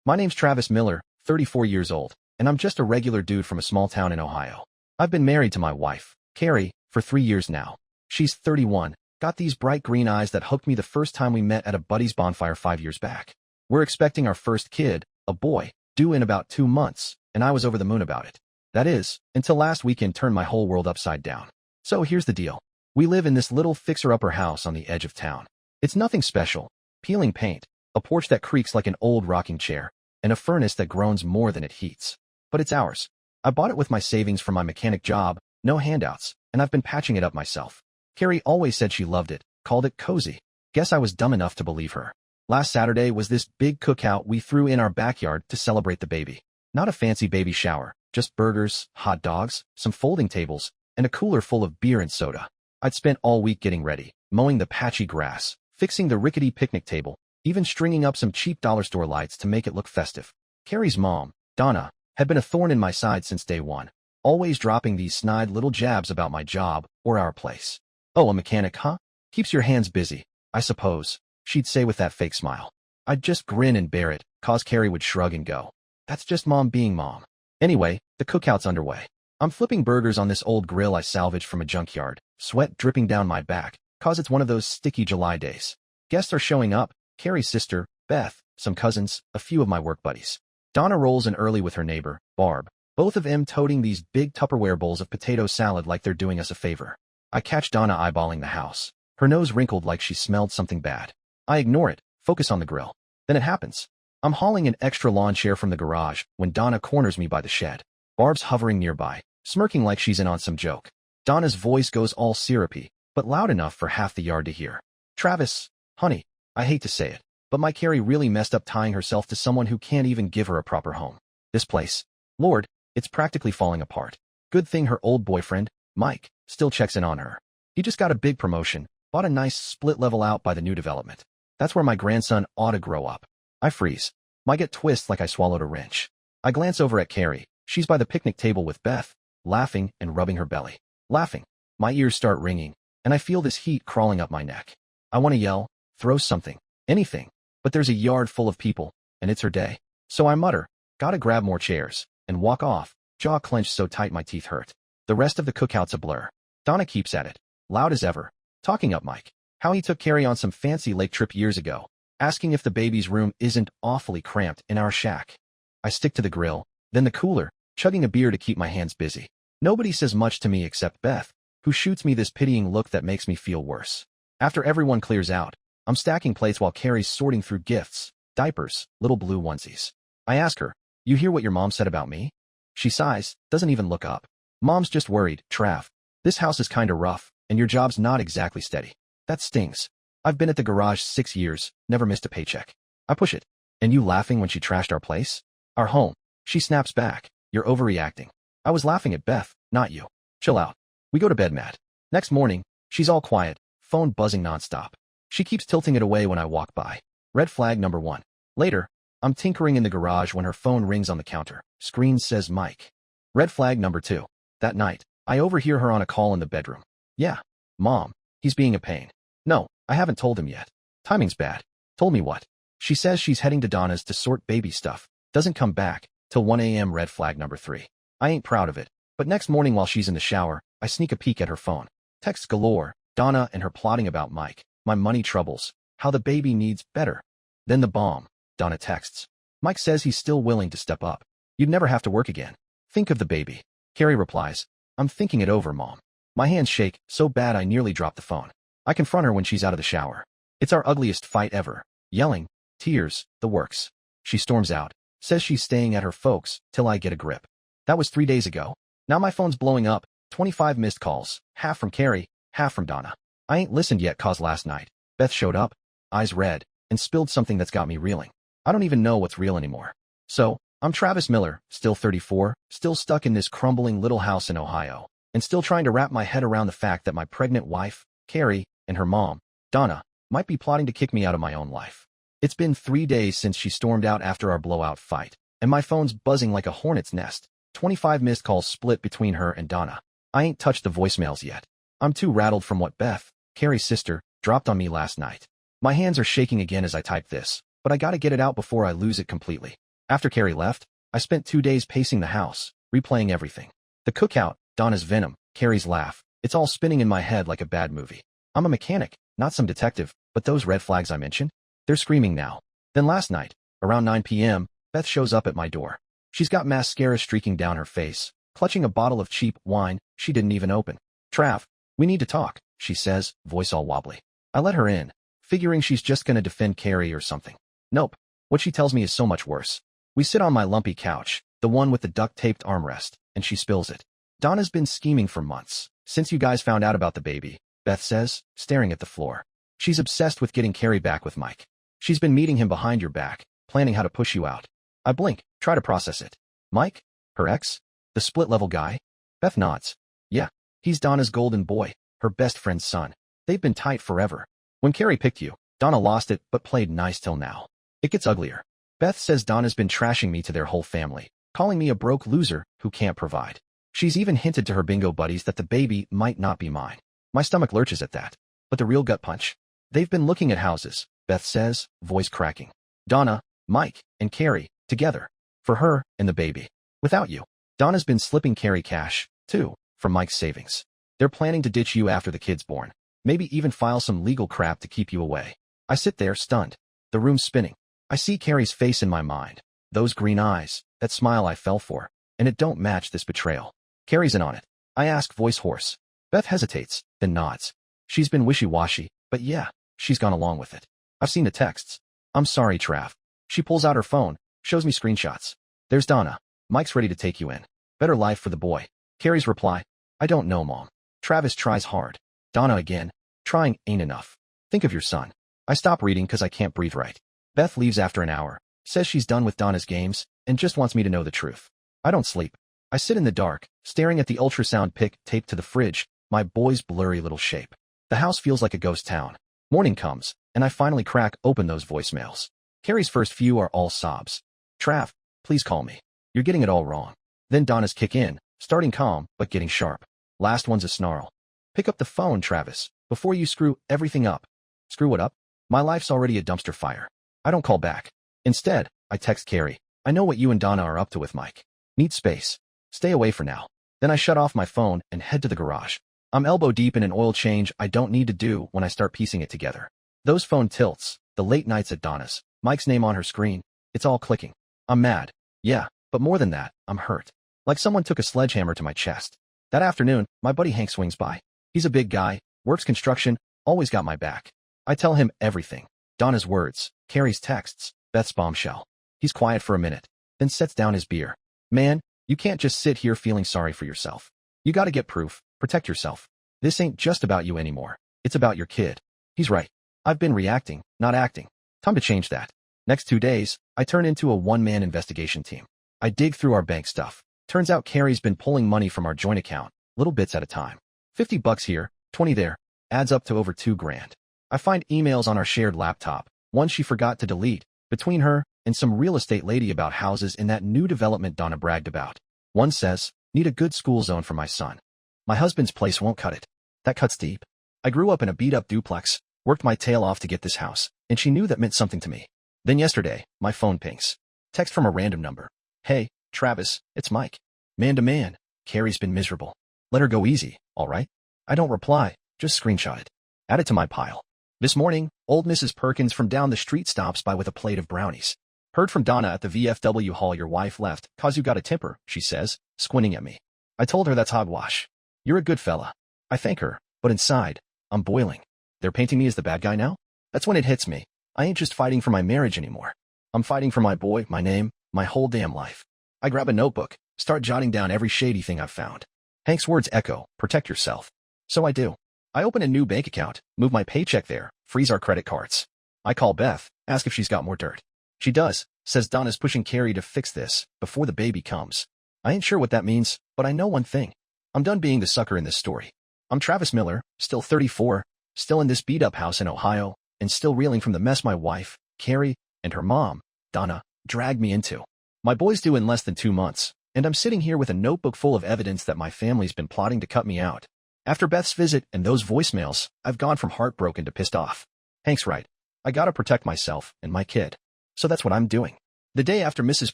My name's Travis Miller, 34 years old, and I'm just a regular dude from a small town in Ohio. I've been married to my wife, Carrie, for 3 years now. She's 31, got these bright green eyes that hooked me the first time we met at a buddy's bonfire 5 years back. We're expecting our first kid, a boy, due in about 2 months, and I was over the moon about it. That is, until last weekend turned my whole world upside down. So here's the deal. We live in this little fixer-upper house on the edge of town. It's nothing special. Peeling paint, a porch that creaks like an old rocking chair, and a furnace that groans more than it heats. But it's ours. I bought it with my savings from my mechanic job, no handouts, and I've been patching it up myself. Carrie always said she loved it, called it cozy. Guess I was dumb enough to believe her. Last Saturday was this big cookout we threw in our backyard to celebrate the baby. Not a fancy baby shower, just burgers, hot dogs, some folding tables, and a cooler full of beer and soda. I'd spent all week getting ready, mowing the patchy grass, fixing the rickety picnic table, even stringing up some cheap dollar store lights to make it look festive. Carrie's mom, Donna, had been a thorn in my side since day one, always dropping these snide little jabs about my job or our place. Oh, a mechanic, huh? Keeps your hands busy, I suppose, she'd say with that fake smile. I'd just grin and bear it, cause Carrie would shrug and go, that's just mom being mom. Anyway, the cookout's underway. I'm flipping burgers on this old grill I salvaged from a junkyard, sweat dripping down my back, cause it's one of those sticky July days. Guests are showing up, Carrie's sister, Beth, some cousins, a few of my work buddies. Donna rolls in early with her neighbor, Barb, both of them toting these big Tupperware bowls of potato salad like they're doing us a favor. I catch Donna eyeballing the house, her nose wrinkled like she smelled something bad. I ignore it, focus on the grill. Then it happens. I'm hauling an extra lawn chair from the garage when Donna corners me by the shed. Barb's hovering nearby, smirking like she's in on some joke. Donna's voice goes all syrupy, but loud enough for half the yard to hear. Travis, honey, I hate to say it, but my Carrie really messed up tying herself to someone who can't even give her a proper home. This place, Lord, it's practically falling apart. Good thing her old boyfriend, Mike, still checks in on her. He just got a big promotion, bought a nice split level out by the new development. That's where my grandson ought to grow up. I freeze. My gut twists like I swallowed a wrench. I glance over at Carrie. She's by the picnic table with Beth, laughing and rubbing her belly. Laughing. My ears start ringing, and I feel this heat crawling up my neck. I want to yell, throw something, anything. But there's a yard full of people, and it's her day. So I mutter, gotta grab more chairs, and walk off, jaw clenched so tight my teeth hurt. The rest of the cookout's a blur. Donna keeps at it, loud as ever, talking up Mike, how he took Carrie on some fancy lake trip years ago, asking if the baby's room isn't awfully cramped in our shack. I stick to the grill, then the cooler, chugging a beer to keep my hands busy. Nobody says much to me except Beth, who shoots me this pitying look that makes me feel worse. After everyone clears out, I'm stacking plates while Carrie's sorting through gifts, diapers, little blue onesies. I ask her, you hear what your mom said about me? She sighs, doesn't even look up. Mom's just worried, Trav. This house is kinda rough, and your job's not exactly steady. That stings. I've been at the garage 6 years, never missed a paycheck. I push it. And you laughing when she trashed our place? Our home. She snaps back, you're overreacting. I was laughing at Beth, not you. Chill out. We go to bed, Matt. Next morning, she's all quiet, phone buzzing nonstop. She keeps tilting it away when I walk by. Red flag number 1. Later, I'm tinkering in the garage when her phone rings on the counter. Screen says Mike. Red flag number 2. That night, I overhear her on a call in the bedroom. Yeah, Mom, he's being a pain. No, I haven't told him yet. Timing's bad. Told me what? She says she's heading to Donna's to sort baby stuff. Doesn't come back till 1 a.m. Red flag number 3. I ain't proud of it, but next morning while she's in the shower, I sneak a peek at her phone. Texts galore, Donna and her plotting about Mike, my money troubles, how the baby needs better. Then the bomb, Donna texts. Mike says he's still willing to step up. You'd never have to work again. Think of the baby. Carrie replies, I'm thinking it over, Mom. My hands shake, so bad I nearly drop the phone. I confront her when she's out of the shower. It's our ugliest fight ever. Yelling, tears, the works. She storms out, says she's staying at her folks till I get a grip. That was 3 days ago. Now my phone's blowing up, 25 missed calls, half from Carrie, half from Donna. I ain't listened yet cause last night, Beth showed up, eyes red, and spilled something that's got me reeling. I don't even know what's real anymore. So, I'm Travis Miller, still 34, still stuck in this crumbling little house in Ohio, and still trying to wrap my head around the fact that my pregnant wife, Carrie, and her mom, Donna, might be plotting to kick me out of my own life. It's been 3 days since she stormed out after our blowout fight, and my phone's buzzing like a hornet's nest. 25 missed calls split between her and Donna. I ain't touched the voicemails yet. I'm too rattled from what Beth, Carrie's sister, dropped on me last night. My hands are shaking again as I type this, but I gotta get it out before I lose it completely. After Carrie left, I spent 2 days pacing the house, replaying everything. The cookout, Donna's venom, Carrie's laugh. It's all spinning in my head like a bad movie. I'm a mechanic, not some detective, but those red flags I mentioned? They're screaming now. Then last night, around 9 p.m., Beth shows up at my door. She's got mascara streaking down her face, clutching a bottle of cheap wine she didn't even open. Trav, we need to talk, she says, voice all wobbly. I let her in, figuring she's just gonna defend Carrie or something. Nope. What she tells me is so much worse. We sit on my lumpy couch, the one with the duct-taped armrest, and she spills it. Donna's been scheming for months, since you guys found out about the baby, Beth says, staring at the floor. She's obsessed with getting Carrie back with Mike. She's been meeting him behind your back, planning how to push you out. I blink, try to process it. Mike? Her ex? The split-level guy? Beth nods. Yeah, he's Donna's golden boy, her best friend's son. They've been tight forever. When Carrie picked you, Donna lost it but played nice till now. It gets uglier. Beth says Donna's been trashing me to their whole family, calling me a broke loser who can't provide. She's even hinted to her bingo buddies that the baby might not be mine. My stomach lurches at that. But the real gut punch? They've been looking at houses, Beth says, voice cracking. Donna, Mike, and Carrie, together. For her and the baby. Without you. Donna's been slipping Carrie cash, too, from Mike's savings. They're planning to ditch you after the kid's born. Maybe even file some legal crap to keep you away. I sit there, stunned. The room's spinning. I see Carrie's face in my mind. Those green eyes, that smile I fell for. And it don't match this betrayal. Carrie's in on it. I ask, voice hoarse. Beth hesitates, then nods. She's been wishy-washy, but yeah, she's gone along with it. I've seen the texts. I'm sorry, Trav. She pulls out her phone, shows me screenshots. There's Donna. Mike's ready to take you in. Better life for the boy. Carrie's reply. I don't know, Mom. Travis tries hard. Donna again. Trying ain't enough. Think of your son. I stop reading because I can't breathe right. Beth leaves after an hour, says she's done with Donna's games, and just wants me to know the truth. I don't sleep. I sit in the dark, staring at the ultrasound pic taped to the fridge, my boy's blurry little shape. The house feels like a ghost town. Morning comes, and I finally crack open those voicemails. Carrie's first few are all sobs. Trav, please call me. You're getting it all wrong. Then Donna's kick in, starting calm, but getting sharp. Last one's a snarl. Pick up the phone, Travis, before you screw everything up. Screw what up? My life's already a dumpster fire. I don't call back. Instead, I text Carrie. I know what you and Donna are up to with Mike. Need space. Stay away for now. Then I shut off my phone and head to the garage. I'm elbow deep in an oil change I don't need to do when I start piecing it together. Those phone tilts, the late nights at Donna's, Mike's name on her screen, it's all clicking. I'm mad. Yeah, but more than that, I'm hurt. Like someone took a sledgehammer to my chest. That afternoon, my buddy Hank swings by. He's a big guy, works construction, always got my back. I tell him everything. Donna's words, Carrie's texts, Beth's bombshell. He's quiet for a minute, then sets down his beer. Man, you can't just sit here feeling sorry for yourself. You gotta get proof, protect yourself. This ain't just about you anymore. It's about your kid. He's right. I've been reacting, not acting. Time to change that. Next 2 days, I turn into a one-man investigation team. I dig through our bank stuff. Turns out Carrie's been pulling money from our joint account, little bits at a time. $50 here, 20 there, adds up to over $2,000. I find emails on our shared laptop, one she forgot to delete, between her and some real estate lady about houses in that new development Donna bragged about. One says, need a good school zone for my son. My husband's place won't cut it. That cuts deep. I grew up in a beat-up duplex, worked my tail off to get this house, and she knew that meant something to me. Then yesterday, my phone pings. Text from a random number. Hey, Travis, it's Mike. Man to man, Carrie's been miserable. Let her go easy, all right? I don't reply, just screenshot it. Add it to my pile. This morning, old Mrs. Perkins from down the street stops by with a plate of brownies. Heard from Donna at the VFW hall your wife left, 'cause you got a temper, she says, squinting at me. I told her that's hogwash. You're a good fella. I thank her, but inside, I'm boiling. They're painting me as the bad guy now? That's when it hits me. I ain't just fighting for my marriage anymore. I'm fighting for my boy, my name, my whole damn life. I grab a notebook, start jotting down every shady thing I've found. Hank's words echo, protect yourself. So I do. I open a new bank account, move my paycheck there, freeze our credit cards. I call Beth, ask if she's got more dirt. She does, says Donna's pushing Carrie to fix this before the baby comes. I ain't sure what that means, but I know one thing. I'm done being the sucker in this story. I'm Travis Miller, still 34, still in this beat-up house in Ohio, and still reeling from the mess my wife, Carrie, and her mom, Donna, dragged me into. My boy's due in less than 2 months, and I'm sitting here with a notebook full of evidence that my family's been plotting to cut me out. After Beth's visit and those voicemails, I've gone from heartbroken to pissed off. Hank's right. I gotta protect myself and my kid. So that's what I'm doing. The day after Mrs.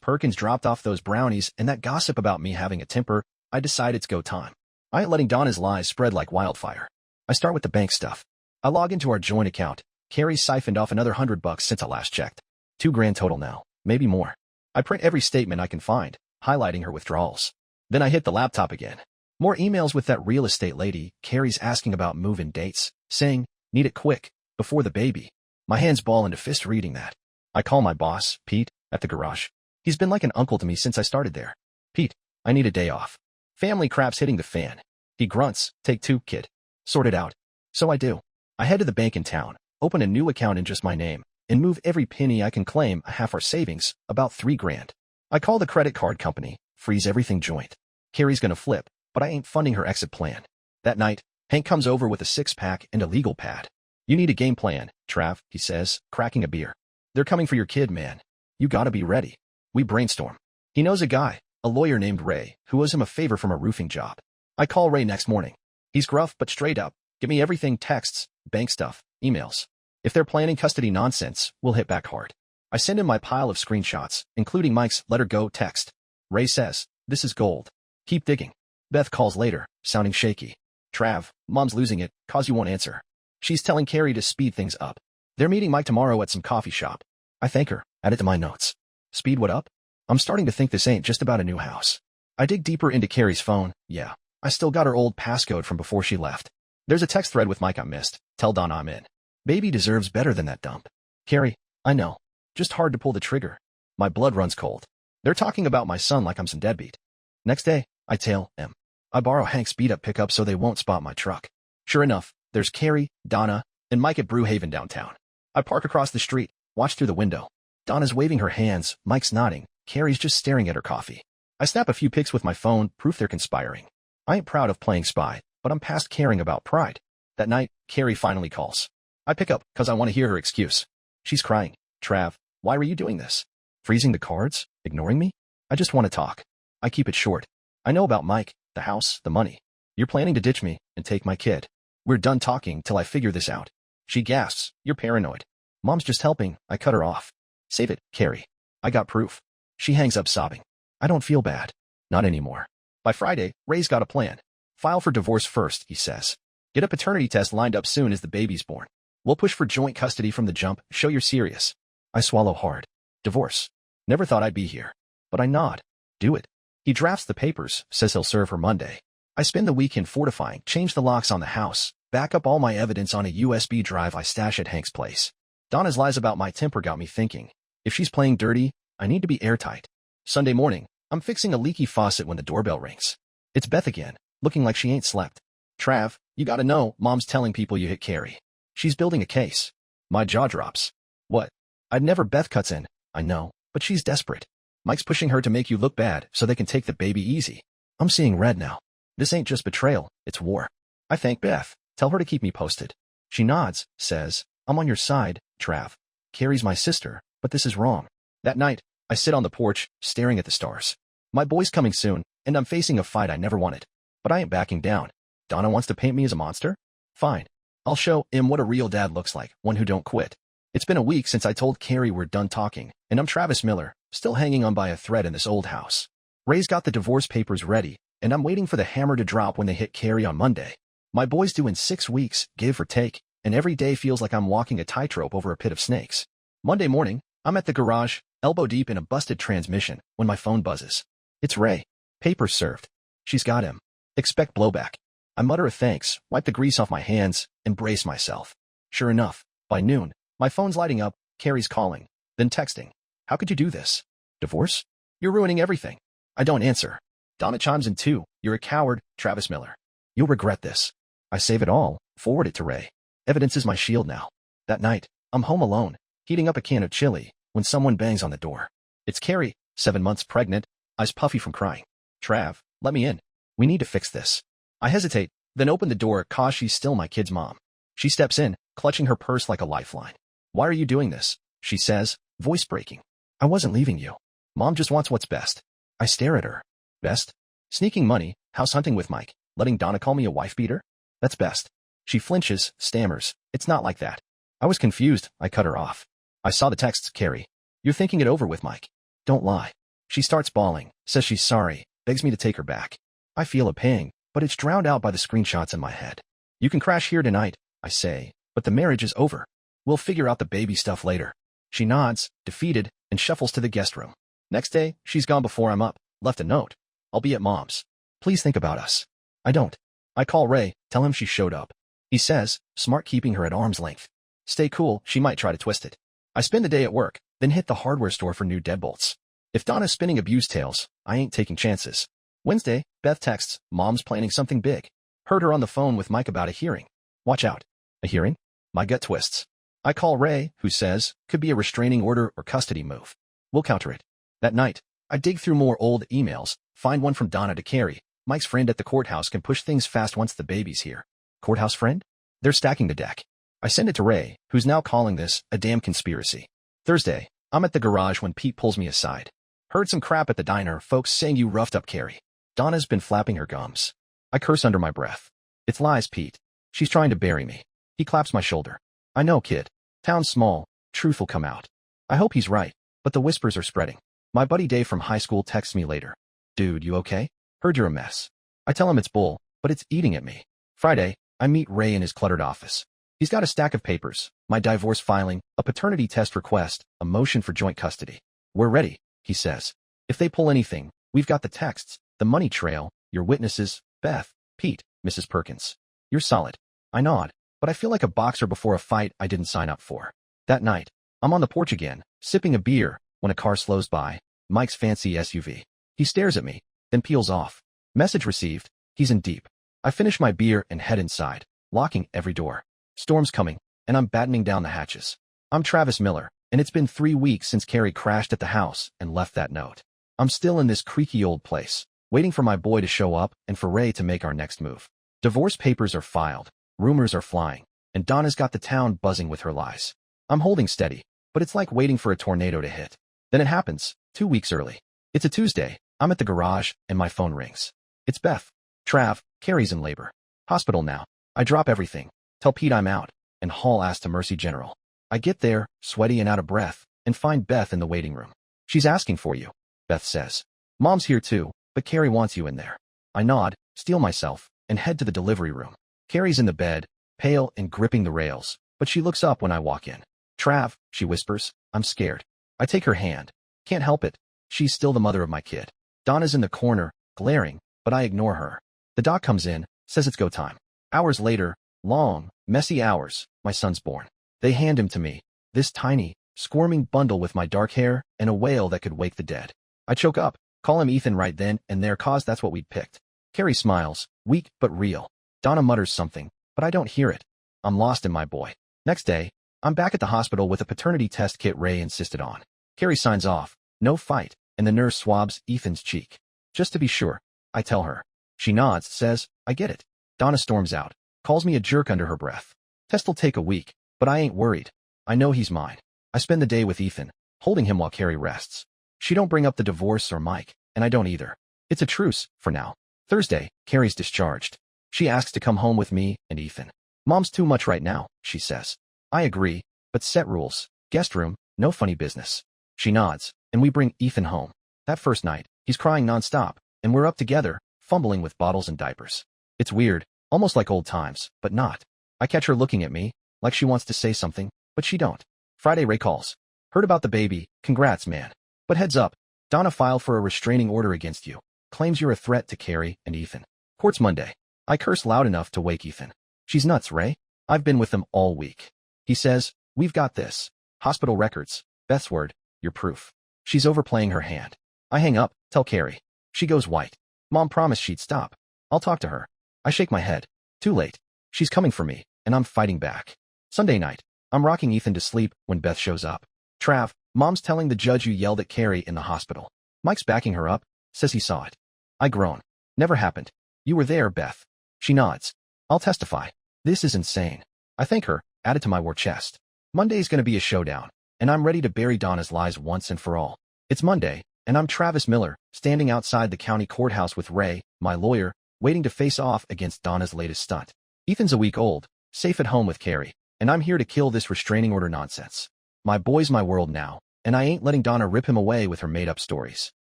Perkins dropped off those brownies and that gossip about me having a temper, I decide it's go time. I ain't letting Donna's lies spread like wildfire. I start with the bank stuff. I log into our joint account. Carrie's siphoned off another $100 since I last checked. $2,000 total now, maybe more. I print every statement I can find, highlighting her withdrawals. Then I hit the laptop again. More emails with that real estate lady. Carrie's asking about move-in dates, saying, need it quick, before the baby. My hands ball into fist reading that. I call my boss, Pete, at the garage. He's been like an uncle to me since I started there. Pete, I need a day off. Family crap's hitting the fan. He grunts, take two, kid. Sort it out. So I do. I head to the bank in town, open a new account in just my name, and move every penny I can claim half our savings, about $3,000. I call the credit card company, freeze everything joint. Carrie's gonna flip, but I ain't funding her exit plan. That night, Hank comes over with a six-pack and a legal pad. You need a game plan, Trav, he says, cracking a beer. They're coming for your kid, man. You gotta be ready. We brainstorm. He knows a guy, a lawyer named Ray, who owes him a favor from a roofing job. I call Ray next morning. He's gruff but straight up. Give me everything, texts, bank stuff, emails. If they're planning custody nonsense, we'll hit back hard. I send him my pile of screenshots, including Mike's let her go text. Ray says, this is gold. Keep digging. Beth calls later, sounding shaky. Trav, Mom's losing it, cause you won't answer. She's telling Carrie to speed things up. They're meeting Mike tomorrow at some coffee shop. I thank her, add it to my notes. Speed what up? I'm starting to think this ain't just about a new house. I dig deeper into Carrie's phone. Yeah, I still got her old passcode from before she left. There's a text thread with Mike I missed. Tell Donna I'm in. Baby deserves better than that dump. Carrie, I know. Just hard to pull the trigger. My blood runs cold. They're talking about my son like I'm some deadbeat. Next day, I tail him. I borrow Hank's beat-up pickup so they won't spot my truck. Sure enough, there's Carrie, Donna, and Mike at Brewhaven downtown. I park across the street, watch through the window. Donna's waving her hands, Mike's nodding, Carrie's just staring at her coffee. I snap a few pics with my phone, proof they're conspiring. I ain't proud of playing spy, but I'm past caring about pride. That night, Carrie finally calls. I pick up, cause I want to hear her excuse. She's crying. Trav, why were you doing this? Freezing the cards? Ignoring me? I just want to talk. I keep it short. I know about Mike, the house, the money. You're planning to ditch me and take my kid. We're done talking till I figure this out. She gasps, you're paranoid. Mom's just helping. I cut her off. Save it, Carrie. I got proof. She hangs up sobbing. I don't feel bad. Not anymore. By Friday, Ray's got a plan. File for divorce first, he says. Get a paternity test lined up soon as the baby's born. We'll push for joint custody from the jump, show you're serious. I swallow hard. Divorce. Never thought I'd be here. But I nod. Do it. He drafts the papers, says he'll serve her Monday. I spend the weekend fortifying, change the locks on the house, back up all my evidence on a USB drive I stash at Hank's place. Donna's lies about my temper got me thinking. If she's playing dirty, I need to be airtight. Sunday morning, I'm fixing a leaky faucet when the doorbell rings. It's Beth again, looking like she ain't slept. Trav, you gotta know, Mom's telling people you hit Carrie. She's building a case. My jaw drops. What? I'd never. Beth cuts in. I know, but she's desperate. Mike's pushing her to make you look bad so they can take the baby easy. I'm seeing red now. This ain't just betrayal, it's war. I thank Beth. Tell her to keep me posted. She nods, says, I'm on your side, Trav. Carrie's my sister, but this is wrong. That night, I sit on the porch, staring at the stars. My boy's coming soon, and I'm facing a fight I never wanted. But I ain't backing down. Donna wants to paint me as a monster? Fine. I'll show him what a real dad looks like, one who don't quit. It's been a week since I told Carrie we're done talking, and I'm Travis Miller, still hanging on by a thread in this old house. Ray's got the divorce papers ready, and I'm waiting for the hammer to drop when they hit Carrie on Monday. My boy's due in 6 weeks, give or take, and every day feels like I'm walking a tightrope over a pit of snakes. Monday morning, I'm at the garage, elbow deep in a busted transmission, when my phone buzzes. It's Ray. Papers served. She's got him. Expect blowback. I mutter a thanks, wipe the grease off my hands, and brace myself. Sure enough, by noon, my phone's lighting up, Carrie's calling, then texting. How could you do this? Divorce? You're ruining everything. I don't answer. Donna chimes in too. You're a coward, Travis Miller. You'll regret this. I save it all, forward it to Ray. Evidence is my shield now. That night, I'm home alone, heating up a can of chili, when someone bangs on the door. It's Carrie, 7 months pregnant, eyes puffy from crying. Trav, let me in. We need to fix this. I hesitate, then open the door cause she's still my kid's mom. She steps in, clutching her purse like a lifeline. Why are you doing this? She says, voice breaking. I wasn't leaving you. Mom just wants what's best. I stare at her. Best? Sneaking money, house hunting with Mike, letting Donna call me a wife beater? That's best. She flinches, stammers. It's not like that. I was confused. I cut her off. I saw the texts, Carrie. You're thinking it over with Mike. Don't lie. She starts bawling, says she's sorry, begs me to take her back. I feel a pang, but it's drowned out by the screenshots in my head. You can crash here tonight, I say, but the marriage is over. We'll figure out the baby stuff later. She nods, defeated, and shuffles to the guest room. Next day, she's gone before I'm up, left a note. I'll be at Mom's. Please think about us. I don't. I call Ray, tell him she showed up. He says, smart keeping her at arm's length. Stay cool, she might try to twist it. I spend the day at work, then hit the hardware store for new deadbolts. If Donna's spinning abuse tales, I ain't taking chances. Wednesday, Beth texts, Mom's planning something big. Heard her on the phone with Mike about a hearing. Watch out. A hearing? My gut twists. I call Ray, who says, could be a restraining order or custody move. We'll counter it. That night, I dig through more old emails, find one from Donna to Carrie. Mike's friend at the courthouse can push things fast once the baby's here. Courthouse friend? They're stacking the deck. I send it to Ray, who's now calling this a damn conspiracy. Thursday, I'm at the garage when Pete pulls me aside. Heard some crap at the diner, folks saying you roughed up Carrie. Donna's been flapping her gums. I curse under my breath. It's lies, Pete. She's trying to bury me. He claps my shoulder. I know, kid. Town's small. Truth will come out. I hope he's right, but the whispers are spreading. My buddy Dave from high school texts me later. Dude, you okay? Heard you're a mess. I tell him it's bull, but it's eating at me. Friday, I meet Ray in his cluttered office. He's got a stack of papers, my divorce filing, a paternity test request, a motion for joint custody. We're ready, he says. If they pull anything, we've got the texts, the money trail, your witnesses, Beth, Pete, Mrs. Perkins. You're solid. I nod, but I feel like a boxer before a fight I didn't sign up for. That night, I'm on the porch again, sipping a beer, when a car slows by, Mike's fancy SUV. He stares at me, then peels off. Message received, he's in deep. I finish my beer and head inside, locking every door. Storm's coming, and I'm battening down the hatches. I'm Travis Miller, and it's been 3 weeks since Carrie crashed at the house and left that note. I'm still in this creaky old place, waiting for my boy to show up and for Ray to make our next move. Divorce papers are filed, rumors are flying, and Donna's got the town buzzing with her lies. I'm holding steady, but it's like waiting for a tornado to hit. Then it happens, 2 weeks early. It's a Tuesday, I'm at the garage, and my phone rings. It's Beth. Trav, Carrie's in labor. Hospital now. I drop everything, tell Pete I'm out, and haul ass to Mercy General. I get there, sweaty and out of breath, and find Beth in the waiting room. She's asking for you, Beth says. Mom's here too, but Carrie wants you in there. I nod, steel myself, and head to the delivery room. Carrie's in the bed, pale and gripping the rails, but she looks up when I walk in. Trav, she whispers, I'm scared. I take her hand. Can't help it. She's still the mother of my kid. Donna's in the corner, glaring, but I ignore her. The doc comes in, says it's go time. Hours later, long, messy hours, my son's born. They hand him to me, this tiny, squirming bundle with my dark hair and a wail that could wake the dead. I choke up, call him Ethan right then and there cause that's what we'd picked. Carrie smiles, weak but real. Donna mutters something, but I don't hear it. I'm lost in my boy. Next day, I'm back at the hospital with a paternity test kit Ray insisted on. Carrie signs off, no fight, and the nurse swabs Ethan's cheek. Just to be sure, I tell her. She nods, says, I get it. Donna storms out, calls me a jerk under her breath. Test'll take a week, but I ain't worried. I know he's mine. I spend the day with Ethan, holding him while Carrie rests. She don't bring up the divorce or Mike, and I don't either. It's a truce, for now. Thursday, Carrie's discharged. She asks to come home with me and Ethan. Mom's too much right now, she says. I agree, but set rules. Guest room, no funny business. She nods, and we bring Ethan home. That first night, he's crying nonstop, and we're up together, fumbling with bottles and diapers. It's weird, almost like old times, but not. I catch her looking at me, like she wants to say something, but she don't. Friday, Ray calls. Heard about the baby, congrats, man. But heads up, Donna filed for a restraining order against you. Claims you're a threat to Carrie and Ethan. Court's Monday. I curse loud enough to wake Ethan. She's nuts, Ray. I've been with them all week. He says, we've got this. Hospital records. Beth's word, your proof. She's overplaying her hand. I hang up, tell Carrie. She goes white. Mom promised she'd stop. I'll talk to her. I shake my head. Too late. She's coming for me, and I'm fighting back. Sunday night. I'm rocking Ethan to sleep when Beth shows up. Trav, Mom's telling the judge you yelled at Carrie in the hospital. Mike's backing her up, says he saw it. I groan. Never happened. You were there, Beth. She nods. I'll testify. This is insane. I thank her, add it to my war chest. Monday's gonna be a showdown, and I'm ready to bury Donna's lies once and for all. It's Monday, and I'm Travis Miller, standing outside the county courthouse with Ray, my lawyer, waiting to face off against Donna's latest stunt. Ethan's a week old, safe at home with Carrie, and I'm here to kill this restraining order nonsense. My boy's my world now, and I ain't letting Donna rip him away with her made-up stories.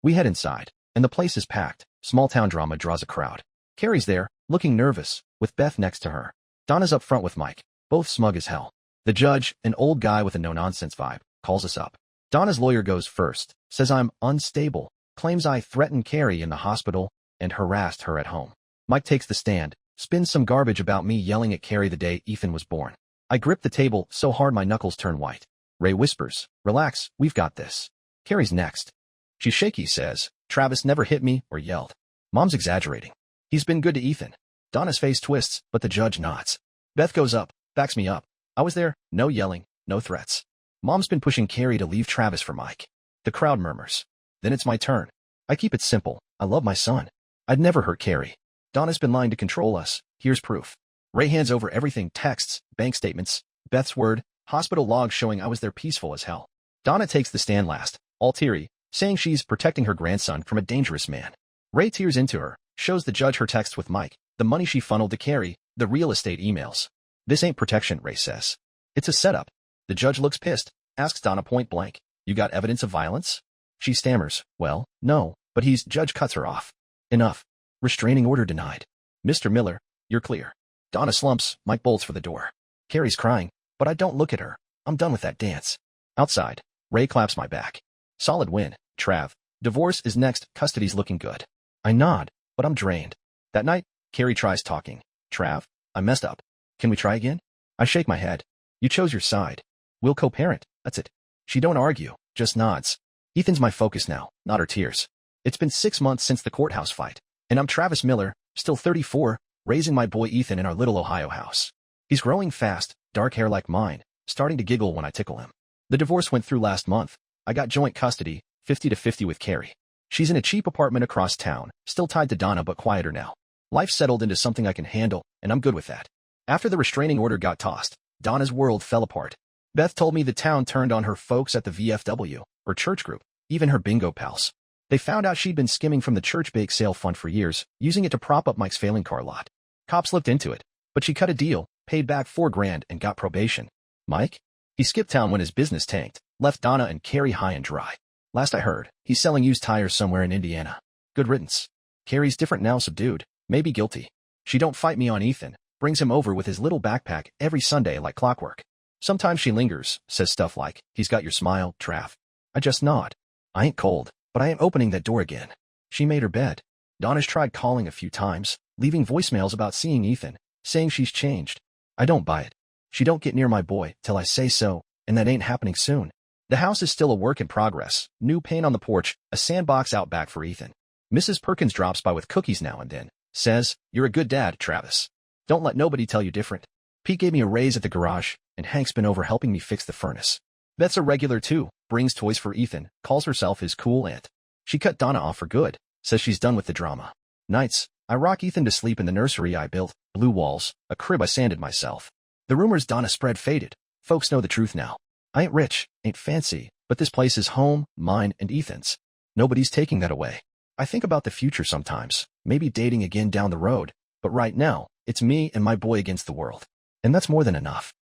We head inside, and the place is packed. Small-town drama draws a crowd. Carrie's there, looking nervous, with Beth next to her. Donna's up front with Mike, both smug as hell. The judge, an old guy with a no-nonsense vibe, calls us up. Donna's lawyer goes first, says I'm unstable, claims I threatened Carrie in the hospital and harassed her at home. Mike takes the stand, spins some garbage about me yelling at Carrie the day Ethan was born. I grip the table so hard my knuckles turn white. Ray whispers, "Relax, we've got this." Carrie's next. She's shaky, says, "Travis never hit me or yelled." Mom's exaggerating. He's been good to Ethan. Donna's face twists, but the judge nods. Beth goes up, backs me up. I was there, no yelling, no threats. Mom's been pushing Carrie to leave Travis for Mike. The crowd murmurs. Then it's my turn. I keep it simple. I love my son. I'd never hurt Carrie. Donna's been lying to control us. Here's proof. Ray hands over everything: texts, bank statements, Beth's word, hospital logs showing I was there peaceful as hell. Donna takes the stand last, all teary, saying she's protecting her grandson from a dangerous man. Ray tears into her, shows the judge her text with Mike, the money she funneled to Carrie, the real estate emails. This ain't protection, Ray says. It's a setup. The judge looks pissed, asks Donna point blank, "You got evidence of violence?" She stammers, "Well, no," but judge cuts her off. "Enough. Restraining order denied. Mr. Miller, you're clear." Donna slumps, Mike bolts for the door. Carrie's crying, but I don't look at her. I'm done with that dance. Outside, Ray claps my back. "Solid win, Trav. Divorce is next, custody's looking good." I nod, but I'm drained. That night, Carrie tries talking. "Trav, I messed up. Can we try again?" I shake my head. "You chose your side. We'll co-parent, that's it." She don't argue, just nods. Ethan's my focus now, not her tears. It's been 6 months since the courthouse fight, and I'm Travis Miller, still 34, raising my boy Ethan in our little Ohio house. He's growing fast, dark hair like mine, starting to giggle when I tickle him. The divorce went through last month. I got joint custody, 50-50 with Carrie. She's in a cheap apartment across town, still tied to Donna but quieter now. Life settled into something I can handle, and I'm good with that. After the restraining order got tossed, Donna's world fell apart. Beth told me the town turned on her folks at the VFW, or church group, even her bingo pals. They found out she'd been skimming from the church bake sale fund for years, using it to prop up Mike's failing car lot. Cops looked into it, but she cut a deal, paid back $4,000 and got probation. Mike? He skipped town when his business tanked, left Donna and Carrie high and dry. Last I heard, he's selling used tires somewhere in Indiana. Good riddance. Carrie's different now, subdued, maybe guilty. She don't fight me on Ethan, brings him over with his little backpack every Sunday like clockwork. Sometimes she lingers, says stuff like, "He's got your smile, Trav." I just nod. I ain't cold, but I ain't opening that door again. She made her bed. Donna's tried calling a few times, leaving voicemails about seeing Ethan, saying she's changed. I don't buy it. She don't get near my boy till I say so, and that ain't happening soon. The house is still a work in progress, new paint on the porch, a sandbox out back for Ethan. Mrs. Perkins drops by with cookies now and then, says, "You're a good dad, Travis. Don't let nobody tell you different." Pete gave me a raise at the garage, and Hank's been over helping me fix the furnace. Beth's a regular too, brings toys for Ethan, calls herself his cool aunt. She cut Donna off for good, says she's done with the drama. Nights, I rock Ethan to sleep in the nursery I built, blue walls, a crib I sanded myself. The rumors Donna spread faded. Folks know the truth now. I ain't rich, ain't fancy, but this place is home, mine, and Ethan's. Nobody's taking that away. I think about the future sometimes, maybe dating again down the road, but right now, it's me and my boy against the world. And that's more than enough.